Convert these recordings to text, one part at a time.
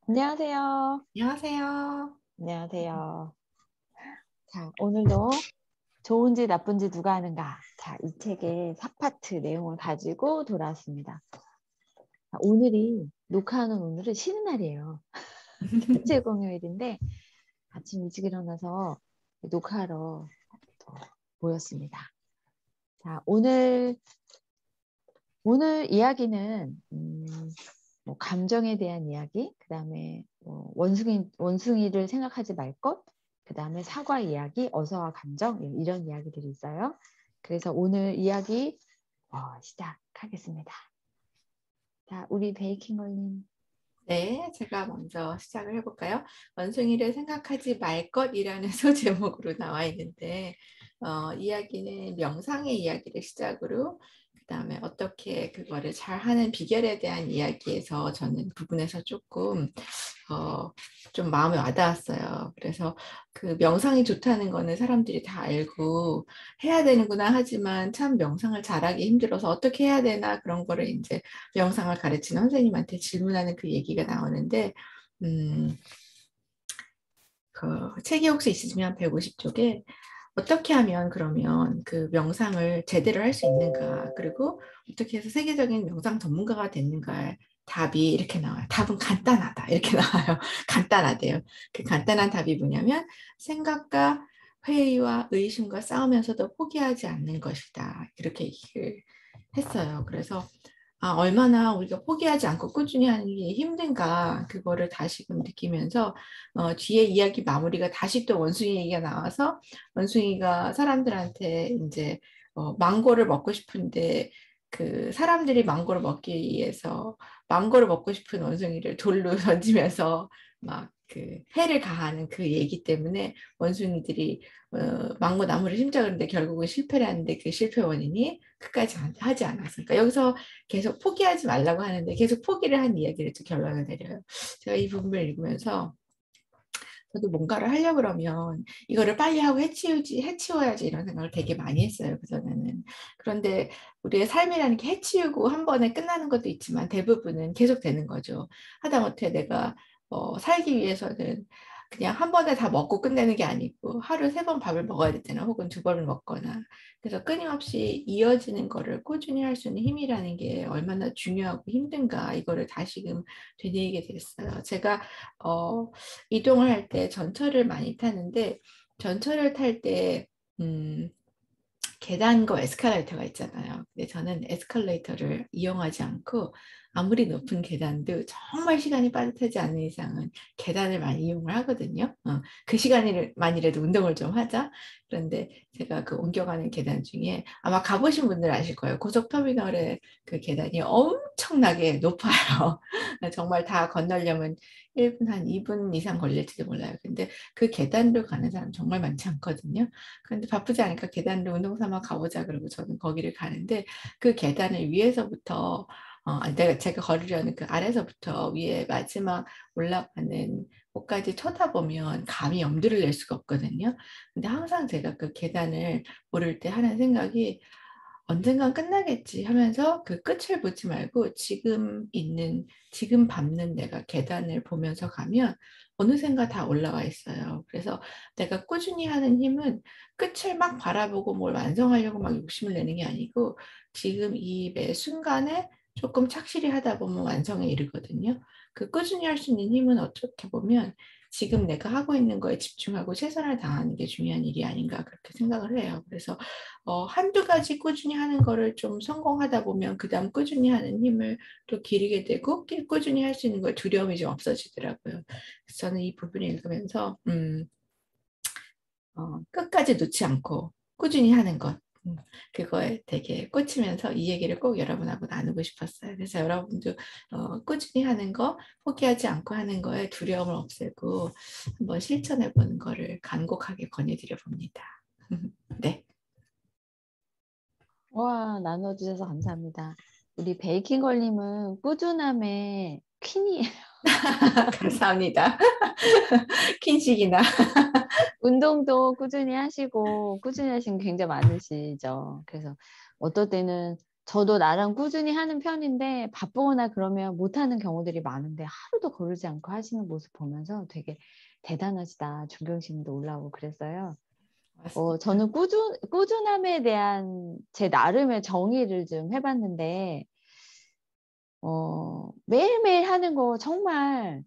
안녕하세요. 안녕하세요. 안녕하세요. 자, 오늘도 좋은지 나쁜지 누가 아는가? 자, 이 책의 4파트 내용을 가지고 돌아왔습니다. 자, 녹화하는 오늘은 쉬는 날이에요. 일제 공휴일인데 아침 일찍 일어나서 녹화하러 또 모였습니다. 자, 오늘 이야기는 뭐 감정에 대한 이야기, 그다음에 뭐 원숭이를 생각하지 말 것, 그다음에 사과 이야기, 어서와 감정 이런 이야기들이 있어요. 그래서 오늘 이야기 시작하겠습니다. 자, 우리 베이킹걸님. 네, 제가 먼저 시작을 해볼까요? 원숭이를 생각하지 말 것이라는 소제목으로 나와 있는데, 이야기는 명상의 이야기를 시작으로, 그 다음에 어떻게 그거를 잘하는 비결에 대한 이야기에서 저는 부분에서 조금 좀 마음에 와닿았어요. 그래서 그 명상이 좋다는 거는 사람들이 다 알고 해야 되는구나 하지만 참 명상을 잘하기 힘들어서 어떻게 해야 되나 그런 거를 이제 명상을 가르치는 선생님한테 질문하는 그 얘기가 나오는데, 음, 그 책이 혹시 있으시면 150쪽에 어떻게 하면 그러면 그 명상을 제대로 할 수 있는가, 그리고 어떻게 해서 세계적인 명상 전문가가 됐는가, 답이 이렇게 나와요. 답은 간단하다. 이렇게 나와요. 간단하대요. 그 간단한 답이 뭐냐면 생각과 회의와 의심과 싸우면서도 포기하지 않는 것이다. 이렇게 얘기를 했어요. 그래서 얼마나 우리가 포기하지 않고 꾸준히 하는 게 힘든가, 그거를 다시금 느끼면서, 뒤에 이야기 마무리가 다시 또 원숭이 얘기가 나와서, 원숭이가 사람들한테 이제, 망고를 먹고 싶은데, 그 사람들이 망고를 먹기 위해서 망고를 먹고 싶은 원숭이를 돌로 던지면서 막 그 해를 가하는 그 얘기 때문에 원숭이들이 망고 나무를 심자 그러는데 결국은 실패를 하는데 그 실패 원인이 끝까지 하지 않았으니까, 그러니까 여기서 계속 포기하지 말라고 하는데 계속 포기를 한 이야기를 또 결론을 내려요. 제가 이 부분을 읽으면서 저도 뭔가를 하려고 그러면 이거를 빨리 하고 해치워야지 이런 생각을 되게 많이 했어요, 그전에는. 그런데 우리의 삶이라는 게 해치우고 한 번에 끝나는 것도 있지만 대부분은 계속 되는 거죠. 하다못해 내가 살기 위해서는 그냥 한 번에 다 먹고 끝내는 게 아니고 하루 3번 밥을 먹어야 되잖아, 혹은 2번을 먹거나. 그래서 끊임없이 이어지는 거를 꾸준히 할 수 있는 힘이라는 게 얼마나 중요하고 힘든가, 이거를 다시금 되뇌이게 됐어요. 제가 어, 이동을 할 때 전철을 많이 타는데, 전철을 탈 때, 계단과 에스컬레이터가 있잖아요. 근데 저는 에스컬레이터를 이용하지 않고 아무리 높은 계단도 정말 시간이 빠듯하지 않은 이상은 계단을 많이 이용을 하거든요. 그 시간만이라도 운동을 좀 하자. 그런데 제가 그 옮겨가는 계단 중에 아마 가보신 분들 아실 거예요. 고속터미널의 그 계단이 엄청나게 높아요. 정말 다 건너려면 1분, 한 2분 이상 걸릴지도 몰라요. 근데 그 계단으로 가는 사람 정말 많지 않거든요. 그런데 바쁘지 않으니까 계단으로 운동 삼아 가보자 그러고 저는 거기를 가는데, 그 계단을 위에서부터 제가 걸으려는 그 아래서부터 위에 마지막 올라가는 곳까지 쳐다보면 감히 엄두를 낼 수가 없거든요. 근데 항상 제가 그 계단을 오를 때 하는 생각이 언젠간 끝나겠지 하면서 그 끝을 보지 말고 지금 밟는 내가 계단을 보면서 가면 어느샌가 다 올라와 있어요. 그래서 내가 꾸준히 하는 힘은 끝을 막 바라보고 뭘 완성하려고 막 욕심을 내는 게 아니고, 지금 이 매 순간에 조금 착실히 하다 보면 완성에 이르거든요. 그 꾸준히 할 수 있는 힘은 어떻게 보면 지금 내가 하고 있는 거에 집중하고 최선을 다하는 게 중요한 일이 아닌가, 그렇게 생각을 해요. 그래서 한두 가지 꾸준히 하는 거를 좀 성공하다 보면 그다음 꾸준히 하는 힘을 또 기르게 되고, 꾸준히 할 수 있는 걸 두려움이 좀 없어지더라고요. 그래서 저는 이 부분을 읽으면서 끝까지 놓지 않고 꾸준히 하는 것, 그거에 되게 꽂히면서 이 얘기를 꼭 여러분하고 나누고 싶었어요. 그래서 여러분도 꾸준히 하는 거, 포기하지 않고 하는 거에 두려움을 없애고 한번 실천해 보는 거를 간곡하게 권해드려 봅니다. 네. 와, 나눠주셔서 감사합니다. 우리 베이킹걸님은 꾸준함의 퀸이에요. 감사합니다. 킨식이나. 운동도 꾸준히 하시고 꾸준히 하신 게 굉장히 많으시죠. 그래서 어떨 때는 저도 나름 꾸준히 하는 편인데 바쁘거나 그러면 못하는 경우들이 많은데 하루도 거르지 않고 하시는 모습 보면서 되게 대단하시다. 존경심도 올라오고 그랬어요. 맞습니다. 저는 꾸준함에 대한 제 나름의 정의를 좀 해봤는데, 매일매일 하는 거 정말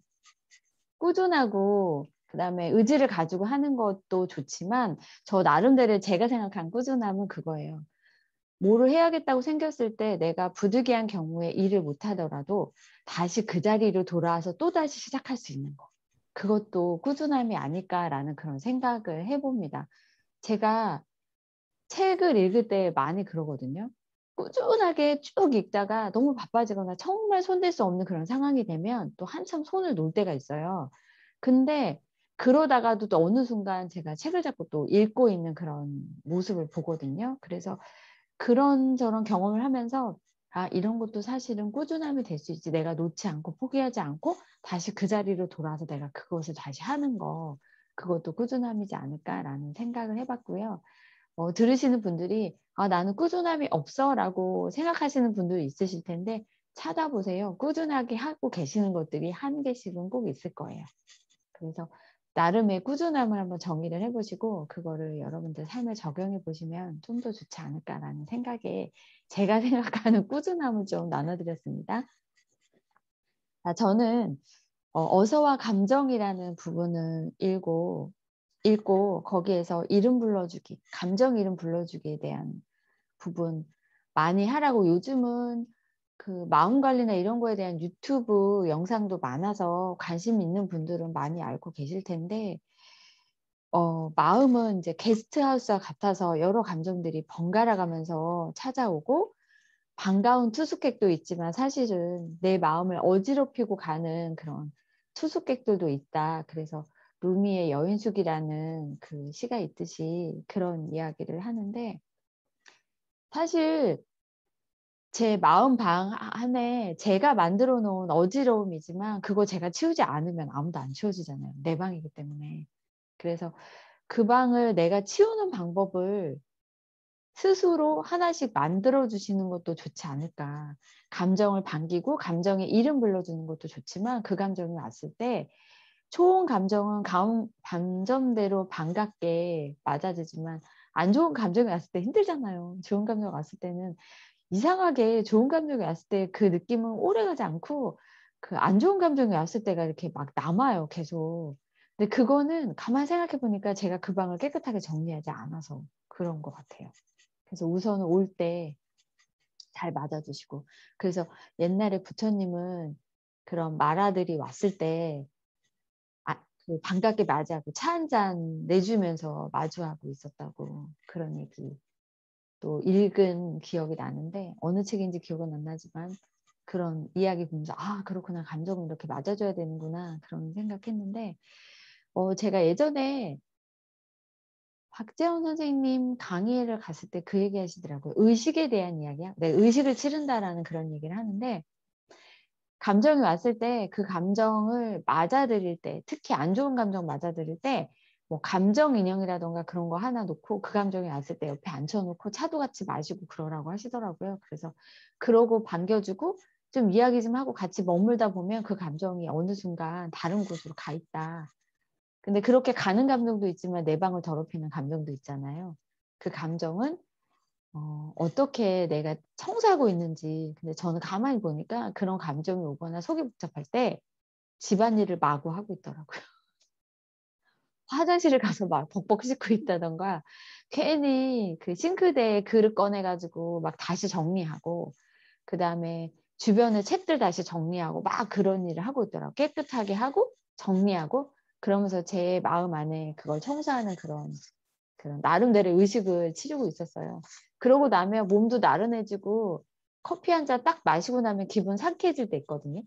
꾸준하고, 그다음에 의지를 가지고 하는 것도 좋지만, 저 나름대로 제가 생각한 꾸준함은 그거예요. 뭐를 해야겠다고 생겼을 때 내가 부득이한 경우에 일을 못하더라도 다시 그 자리로 돌아와서 또다시 시작할 수 있는 거. 그것도 꾸준함이 아닐까라는 그런 생각을 해봅니다. 제가 책을 읽을 때 많이 그러거든요. 꾸준하게 쭉 읽다가 너무 바빠지거나 정말 손댈 수 없는 그런 상황이 되면 또 한참 손을 놓을 때가 있어요. 근데 그러다가도 또 어느 순간 제가 책을 잡고 또 읽고 있는 그런 모습을 보거든요. 그래서 그런저런 경험을 하면서 아, 이런 것도 사실은 꾸준함이 될 수 있지. 내가 놓지 않고 포기하지 않고 다시 그 자리로 돌아와서 내가 그것을 다시 하는 거. 그것도 꾸준함이지 않을까라는 생각을 해봤고요. 들으시는 분들이 아, 나는 꾸준함이 없어라고 생각하시는 분들이 있으실 텐데 찾아보세요. 꾸준하게 하고 계시는 것들이 한 개씩은 꼭 있을 거예요. 그래서 나름의 꾸준함을 한번 정의를 해보시고 그거를 여러분들 삶에 적용해 보시면 좀 더 좋지 않을까라는 생각에 제가 생각하는 꾸준함을 좀 나눠드렸습니다. 저는 어서와 감정이라는 부분을 읽고 거기에서 이름 불러주기, 감정 이름 불러주기에 대한 부분 많이 하라고 요즘은 그 마음 관리나 이런 거에 대한 유튜브 영상도 많아서 관심 있는 분들은 많이 알고 계실 텐데 마음은 이제 게스트하우스와 같아서 여러 감정들이 번갈아 가면서 찾아오고 반가운 투숙객도 있지만 사실은 내 마음을 어지럽히고 가는 그런 투숙객들도 있다. 그래서 루미의 여인숙이라는 그 시가 있듯이 그런 이야기를 하는데 사실 제 마음 방 안에 제가 만들어 놓은 어지러움이지만 그거 제가 치우지 않으면 아무도 안 치워주잖아요. 내 방이기 때문에. 그래서 그 방을 내가 치우는 방법을 스스로 하나씩 만들어 주시는 것도 좋지 않을까. 감정을 반기고 감정에 이름 불러주는 것도 좋지만 그 감정이 왔을 때 좋은 감정은 감정대로 반갑게 맞아지지만 안 좋은 감정이 왔을 때 힘들잖아요. 좋은 감정이 왔을 때는 이상하게 좋은 감정이 왔을 때 그 느낌은 오래가지 않고 그 안 좋은 감정이 왔을 때가 이렇게 막 남아요, 계속. 근데 그거는 가만히 생각해 보니까 제가 그 방을 깨끗하게 정리하지 않아서 그런 것 같아요. 그래서 우선은 올 때 잘 맞아주시고. 그래서 옛날에 부처님은 그런 마라들이 왔을 때 그 반갑게 맞이하고 차 한 잔 내주면서 마주하고 있었다고 그런 얘기 또 읽은 기억이 나는데 어느 책인지 기억은 안 나지만 그런 이야기 보면서 아 그렇구나 감정을 이렇게 맞아줘야 되는구나 그런 생각했는데 제가 예전에 박재원 선생님 강의를 갔을 때 그 얘기 하시더라고요. 의식에 대한 이야기야. 네, 의식을 치른다라는 그런 얘기를 하는데 감정이 왔을 때 그 감정을 맞아들일 때 특히 안 좋은 감정 맞아들일 때 뭐 감정 인형이라던가 그런 거 하나 놓고 그 감정이 왔을 때 옆에 앉혀놓고 차도 같이 마시고 그러라고 하시더라고요. 그래서 그러고 반겨주고 좀 이야기 좀 하고 같이 머물다 보면 그 감정이 어느 순간 다른 곳으로 가 있다. 근데 그렇게 가는 감정도 있지만 내 방을 더럽히는 감정도 있잖아요. 그 감정은 어떻게 내가 청소하고 있는지. 근데 저는 가만히 보니까 그런 감정이 오거나 속이 복잡할 때 집안일을 마구 하고 있더라고요. 화장실을 가서 막 벅벅 씻고 있다던가 괜히 그 싱크대에 그릇 꺼내가지고 막 다시 정리하고 그다음에 주변에 책들 다시 정리하고 막 그런 일을 하고 있더라고요. 깨끗하게 하고 정리하고 그러면서 제 마음 안에 그걸 청소하는 그런 나름대로 의식을 치르고 있었어요. 그러고 나면 몸도 나른해지고 커피 한 잔 딱 마시고 나면 기분 상쾌해질 때 있거든요.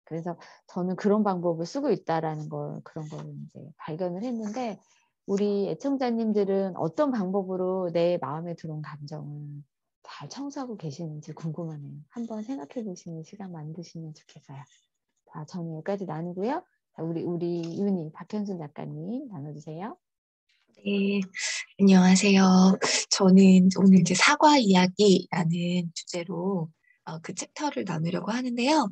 그래서 저는 그런 방법을 쓰고 있다라는 걸 그런 걸 이제 발견을 했는데 우리 애청자님들은 어떤 방법으로 내 마음에 들어온 감정을 잘 청소하고 계시는지 궁금하네요. 한번 생각해 보시는 시간 만드시면 좋겠어요. 자, 저는 여기까지 나누고요. 자, 우리 윤희 박현순 작가님 나눠주세요. 네, 안녕하세요. 저는 오늘 이제 사과 이야기라는 주제로 그 챕터를 나누려고 하는데요.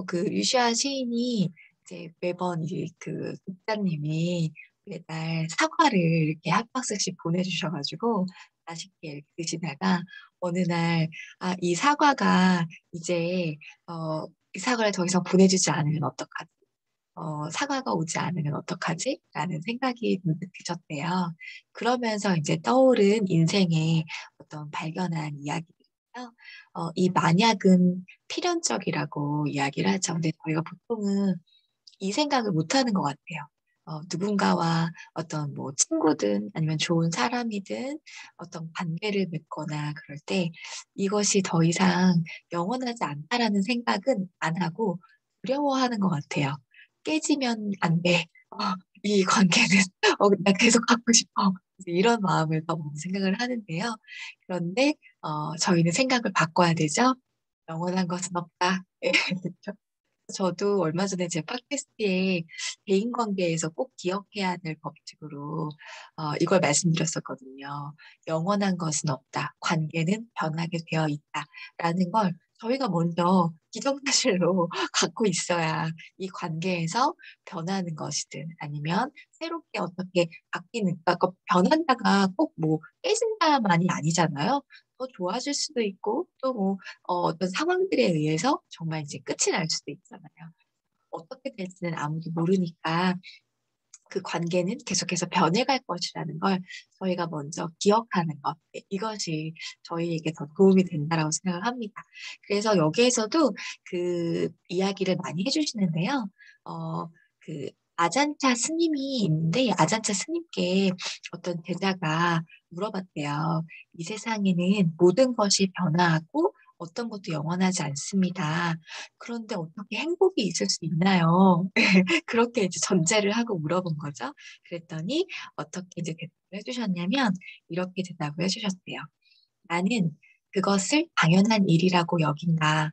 그 유시아 시인이 이제 매번 이제 그 독자님이 매달 사과를 이렇게 한 박스씩 보내주셔가지고 맛있게 드시다가 어느 날, 이 사과가 이제, 이 사과를 더 이상 보내주지 않으면 어떡하지? 사과가 오지 않으면 어떡하지? 라는 생각이 문득 드셨대요. 그러면서 이제 떠오른 인생의 어떤 발견한 이야기들이요. 이 만약은 필연적이라고 이야기를 하죠. 근데 저희가 보통은 이 생각을 못 하는 것 같아요. 누군가와 어떤 뭐 친구든 아니면 좋은 사람이든 어떤 관계를 맺거나 그럴 때 이것이 더 이상 영원하지 않다라는 생각은 안 하고 두려워하는 것 같아요. 깨지면 안 돼. 이 관계는 나 계속 갖고 싶어. 이제 이런 마음을 더 먼저 생각을 하는데요. 그런데 저희는 생각을 바꿔야 되죠. 영원한 것은 없다. 저도 얼마 전에 제 팟캐스트에 대인관계에서 꼭 기억해야 될 법칙으로 이걸 말씀드렸었거든요. 영원한 것은 없다. 관계는 변하게 되어 있다. 라는 걸 저희가 먼저 기정사실로 갖고 있어야 이 관계에서 변하는 것이든 아니면 새롭게 어떻게 바뀌는, 그러니까 변한다가 꼭 뭐 깨진다만이 아니잖아요. 더 좋아질 수도 있고 또 뭐 어떤 상황들에 의해서 정말 이제 끝이 날 수도 있잖아요. 어떻게 될지는 아무도 모르니까 그 관계는 계속해서 변해갈 것이라는 걸 저희가 먼저 기억하는 것. 네, 이것이 저희에게 더 도움이 된다라고 생각을 합니다. 그래서 여기에서도 그 이야기를 많이 해주시는데요. 그 아잔차 스님이 있는데 아잔차 스님께 어떤 제자가 물어봤대요. 이 세상에는 모든 것이 변화하고 어떤 것도 영원하지 않습니다. 그런데 어떻게 행복이 있을 수 있나요? 그렇게 이제 전제를 하고 물어본 거죠. 그랬더니 어떻게 이제 대답을 해주셨냐면 이렇게 대답을 해주셨대요. 나는 그것을 당연한 일이라고 여긴다.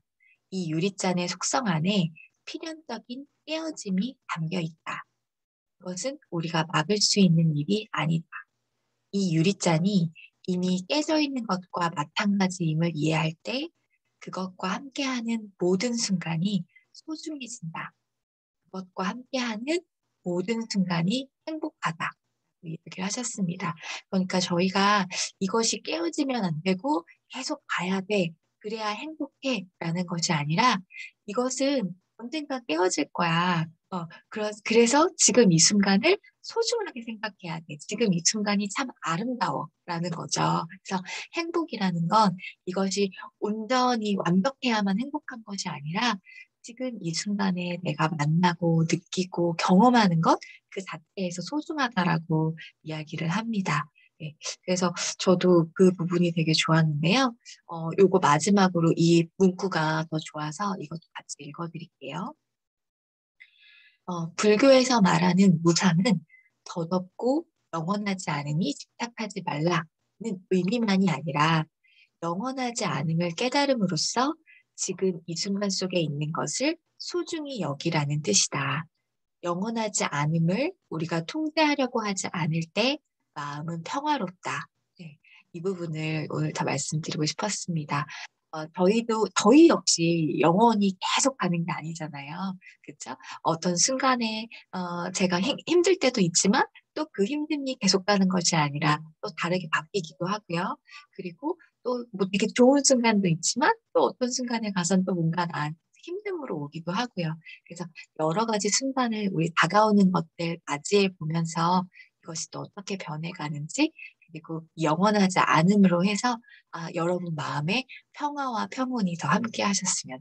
이 유리잔의 속성 안에 필연적인 깨어짐이 담겨 있다. 그것은 우리가 막을 수 있는 일이 아니다. 이 유리잔이 이미 깨져 있는 것과 마찬가지임을 이해할 때 그것과 함께하는 모든 순간이 소중해진다. 그것과 함께하는 모든 순간이 행복하다. 이렇게 하셨습니다. 그러니까 저희가 이것이 깨어지면 안 되고 계속 가야 돼. 그래야 행복해. 라는 것이 아니라 이것은 언젠가 깨어질 거야. 그래서 지금 이 순간을 소중하게 생각해야 돼. 지금 이 순간이 참 아름다워. 라는 거죠. 그래서 행복이라는 건 이것이 온전히 완벽해야만 행복한 것이 아니라 지금 이 순간에 내가 만나고 느끼고 경험하는 것 그 자체에서 소중하다라고 이야기를 합니다. 네, 그래서 저도 그 부분이 되게 좋았는데요. 요거 마지막으로 이 문구가 더 좋아서 이것도 같이 읽어드릴게요. 불교에서 말하는 무상은 덧없고 영원하지 않으니 집착하지 말라는 의미만이 아니라 영원하지 않음을 깨달음으로써 지금 이 순간 속에 있는 것을 소중히 여기라는 뜻이다. 영원하지 않음을 우리가 통제하려고 하지 않을 때 마음은 평화롭다. 네, 이 부분을 오늘 더 말씀드리고 싶었습니다. 저희 역시 영원히 계속 가는 게 아니잖아요. 그렇죠? 어떤 순간에 제가 힘들 때도 있지만 또 그 힘듦이 계속 가는 것이 아니라 또 다르게 바뀌기도 하고요. 그리고 또 뭐 되게 좋은 순간도 있지만 또 어떤 순간에 가서는 또 뭔가 나한테 힘듦으로 오기도 하고요. 그래서 여러 가지 순간을 우리 다가오는 것들 맞이해 보면서 이것이 또 어떻게 변해가는지 그리고 영원하지 않음으로 해서 여러분 마음에 평화와 평온이 더 함께 하셨으면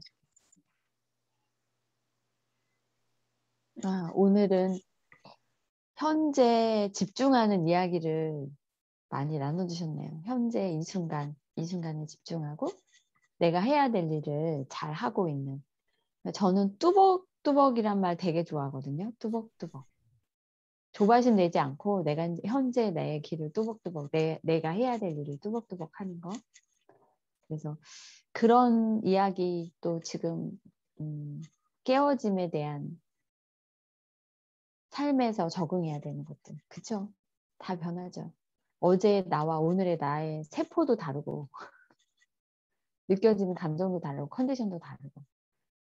오늘은 현재 집중하는 이야기를 많이 나눠주셨네요. 현재 이 순간, 이 순간에 집중하고 내가 해야 될 일을 잘 하고 있는. 저는 뚜벅뚜벅이란 말 되게 좋아하거든요. 뚜벅뚜벅. 조바심 내지 않고 내가 현재 내 길을 뚜벅뚜벅, 내가 해야 될 일을 뚜벅뚜벅 하는 거. 그래서 그런 이야기 또 지금 깨어짐에 대한 삶에서 적응해야 되는 것들. 그쵸? 다 변하죠. 어제의 나와 오늘의 나의 세포도 다르고 느껴지는 감정도 다르고 컨디션도 다르고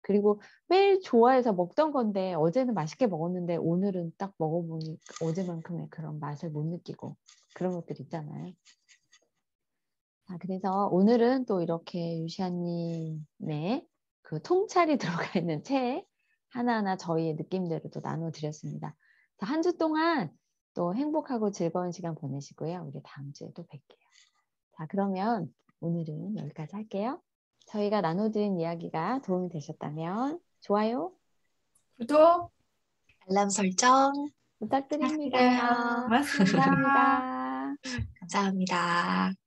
그리고 매일 좋아해서 먹던 건데 어제는 맛있게 먹었는데 오늘은 딱 먹어보니 어제만큼의 그런 맛을 못 느끼고 그런 것들 있잖아요. 그래서 오늘은 또 이렇게 유시아님의 그 통찰이 들어가 있는 책 하나하나 저희의 느낌대로 또 나눠드렸습니다. 한 주 동안 또 행복하고 즐거운 시간 보내시고요. 우리 다음 주에 또 뵐게요. 자, 그러면 오늘은 여기까지 할게요. 저희가 나눠드린 이야기가 도움이 되셨다면 좋아요, 구독 알람 설정 부탁드립니다. 부탁드려요. 고맙습니다. 감사합니다. 감사합니다.